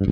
Hi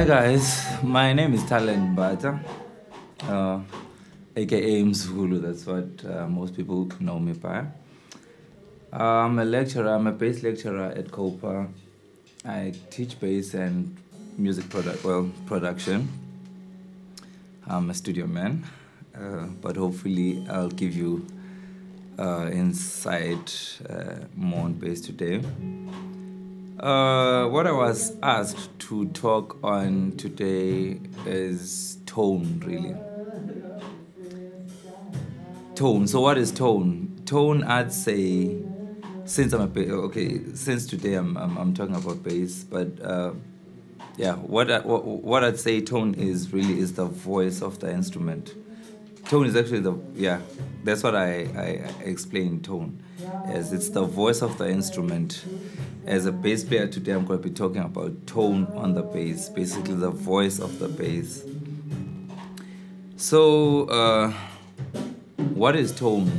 guys, my name is Talent Mbatha, aka Mzulu. That's what most people know me by. I'm a lecturer. I'm a bass lecturer at COPA. I teach bass and music production. I'm a studio man, but hopefully I'll give you insight more on bass today. What I was asked to talk on today is tone, really. Tone. So what is tone? Tone, I'd say, since since today I'm talking about bass, but yeah, what I'd say tone is really is the voice of the instrument. Tone is actually that's what I explain tone as. It's the voice of the instrument. As a bass player today, I'm going to be talking about tone on the bass, basically the voice of the bass. So, what is tone?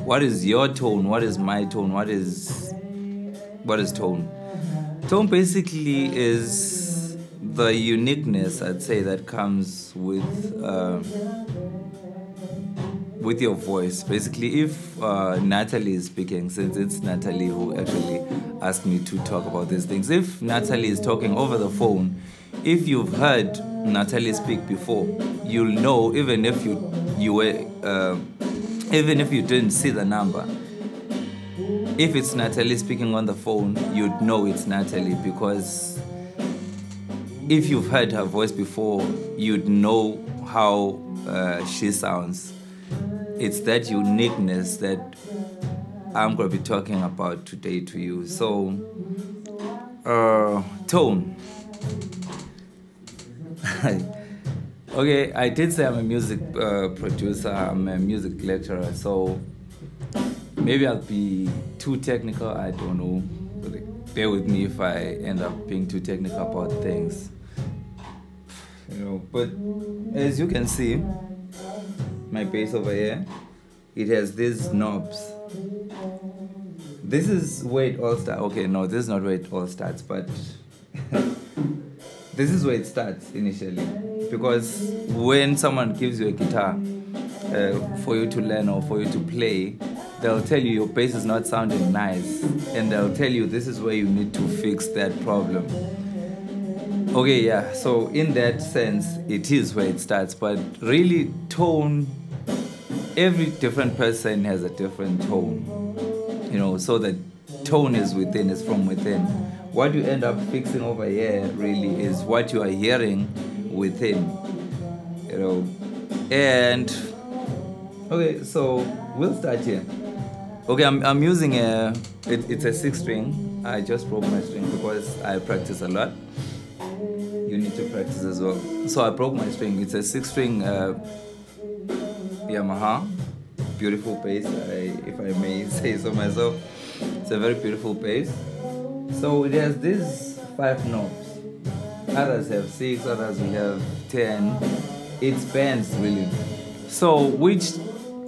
What is your tone? What is my tone? What is tone? Tone basically is the uniqueness, I'd say, that comes with your voice. Basically, if Natalie is speaking, since it's Natalie who actually asked me to talk about these things, if Natalie is talking over the phone, if you've heard Natalie speak before, you'll know, even if even if you didn't see the number. If it's Natalie speaking on the phone, you'd know it's Natalie, because if you've heard her voice before, you'd know how she sounds. It's that uniqueness that I'm going to be talking about today to you. So, tone. Okay, I did say I'm a music producer, I'm a music lecturer, so maybe I'll be too technical, I don't know. Bear with me if I end up being too technical about things. But as you can see, my bass over here, it has these knobs. This is where it all starts. Okay, no, this is not where it all starts, but this is where it starts initially. Because when someone gives you a guitar for you to learn or for you to play, they'll tell you your bass is not sounding nice, and they'll tell you this is where you need to fix that problem. Okay, yeah, so in that sense, it is where it starts, but really tone, every different person has a different tone, so the tone is within, is from within. What you end up fixing over here really is what you are hearing within, and okay, so we'll start here. Okay, I'm using it's a 6-string. I just broke my string because I practice a lot. You need to practice as well. So I broke my string. It's a 6-string Yamaha. beautiful bass, if I may say so myself. It's a very beautiful bass. So it has these 5 knobs. Others have 6, others will have 10. It's bands really. So which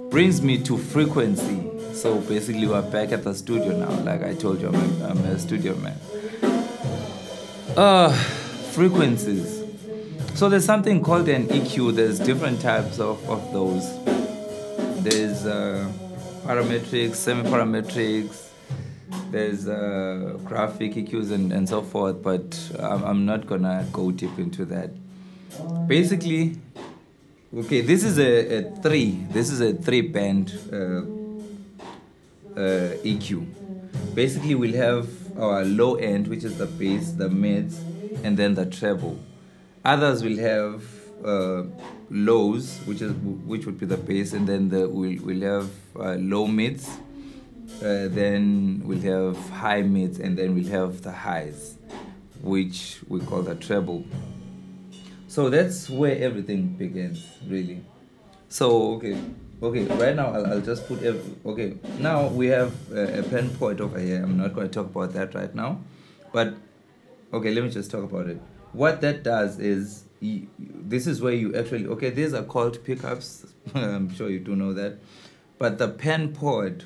brings me to frequency. So basically we're back at the studio now. Like I told you, I'm a studio man. Frequencies. So there's something called an EQ. There's different types of those. There's parametrics, semi-parametrics, there's graphic EQs and so forth, but I'm not gonna go deep into that. Basically, okay, this is a 3-band EQ. Basically, we'll have our low end, which is the bass, the mids, and then the treble. Others will have lows, which would be the bass, and then we'll have low mids, then we'll have high mids, and then we'll have the highs, which we call the treble. So that's where everything begins, really. So okay, right now I'll just put okay, now we have a pen point over here. I'm not going to talk about that right now, but okay, let me just talk about it. What that does is, this is where you actually, okay, these are called pickups. I'm sure you do know that. But the pen port,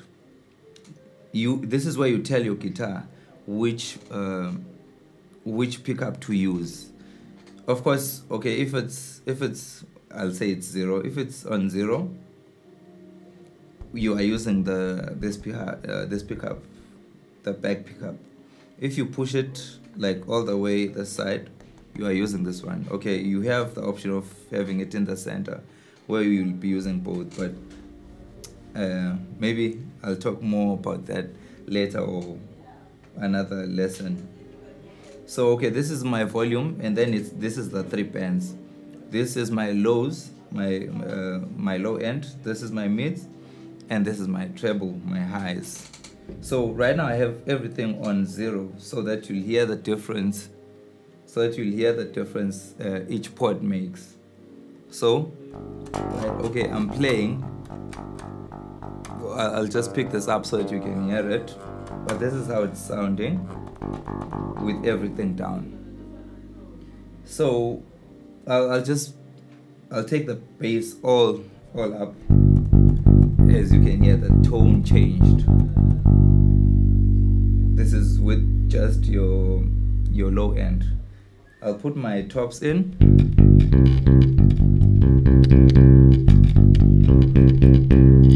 this is where you tell your guitar which pickup to use. Of course, okay, if it's I'll say it's 0. If it's on 0, you are using this pickup, the back pickup. If you push it like all the way the side, you are using this one. Okay, you have the option of having it in the center, where you will be using both, but maybe I'll talk more about that later or another lesson. So okay, this is my volume, and then this is the 3 bands. This is my lows, my low end. This is my mids, and this is my treble, my highs. So right now I have everything on 0, so that you'll hear the difference. Each port makes. So okay, I'm playing. I'll just pick this up so that you can hear it. But this is how it's sounding with everything down. So I'll take the bass all up. As you can hear, the tone changed. This is with just your low end. I'll put my tops in.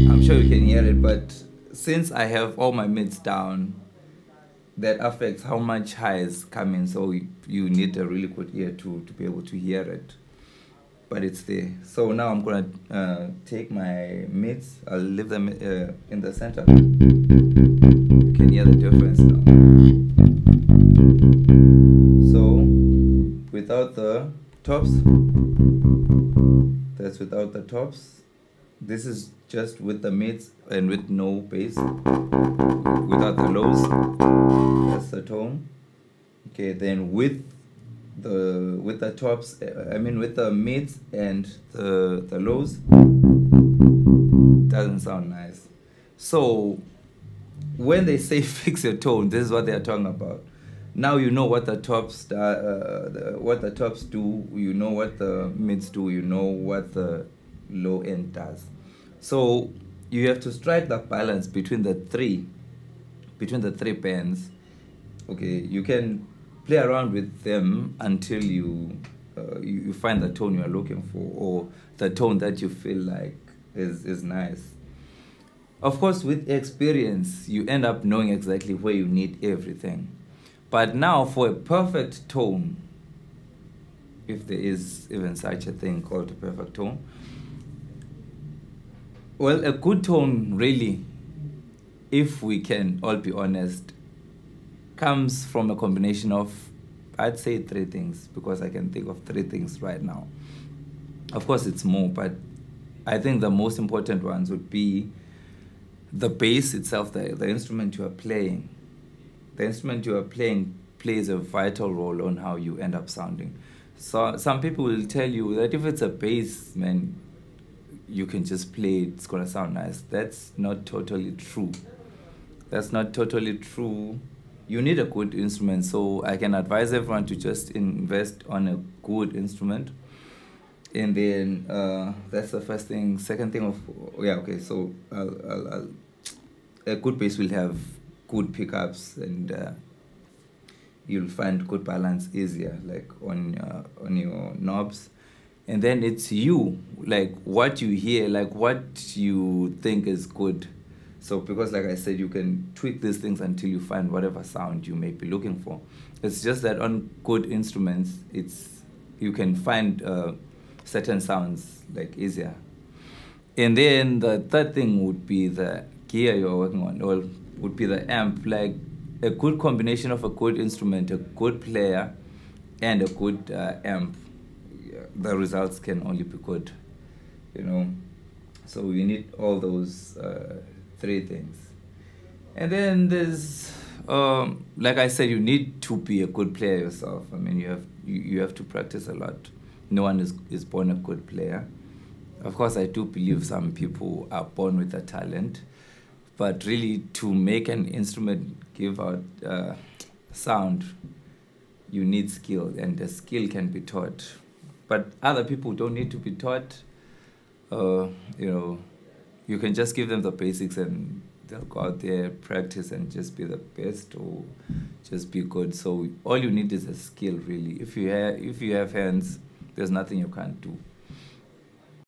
I'm sure you can hear it, but since I have all my mids down, that affects how much highs come in, so you need a really good ear to be able to hear it. But it's there. So now I'm gonna take my mids, I'll leave them in the center. You can hear the difference now. So without the tops, that's without the tops. This is just with the mids and with no bass. Without the lows, that's the tone. Okay, then with the tops, with the mids and the lows, doesn't sound nice. So when they say fix your tone, this is what they are talking about. Now you know what the tops do, you know what the mids do, you know what the low end does. So you have to strike the balance between the three bands. Okay, you can play around with them until you find the tone you are looking for, or the tone that you feel like is nice. Of course, with experience, you end up knowing exactly where you need everything. But now, for a perfect tone, if there is even such a thing called a perfect tone, well, a good tone really, if we can all be honest, comes from a combination of, I'd say 3 things, because I can think of 3 things right now. Of course, it's more, but I think the most important ones would be the bass itself, the instrument you are playing. The instrument you are playing plays a vital role on how you end up sounding. So some people will tell you that if it's a bass, man, you can just play it, it's gonna sound nice. That's not totally true. That's not totally true. You need a good instrument, so I can advise everyone to just invest on a good instrument. And then that's the first thing. Second thing, yeah, okay. So a good bass will have good pickups, and you'll find good balance easier, like on your knobs. And then it's you, like what you hear, like what you think is good. So because, like I said, you can tweak these things until you find whatever sound you may be looking for. It's just that on good instruments, it's you can find certain sounds like easier. And then the third thing would be the gear you're working on, or would be the amp. Like a good combination of a good instrument, a good player, and a good amp. The results can only be good, you know. So you need all those three things. And then there's, like I said, you need to be a good player yourself. I mean, you have to practice a lot. No one is born a good player. Of course, I do believe some people are born with a talent, but really to make an instrument give out sound, you need skill, and the skill can be taught. But other people don't need to be taught. You know, you can just give them the basics and they'll go out there, practice, and just be the best or just be good. So all you need is a skill, really. If you have hands, there's nothing you can't do.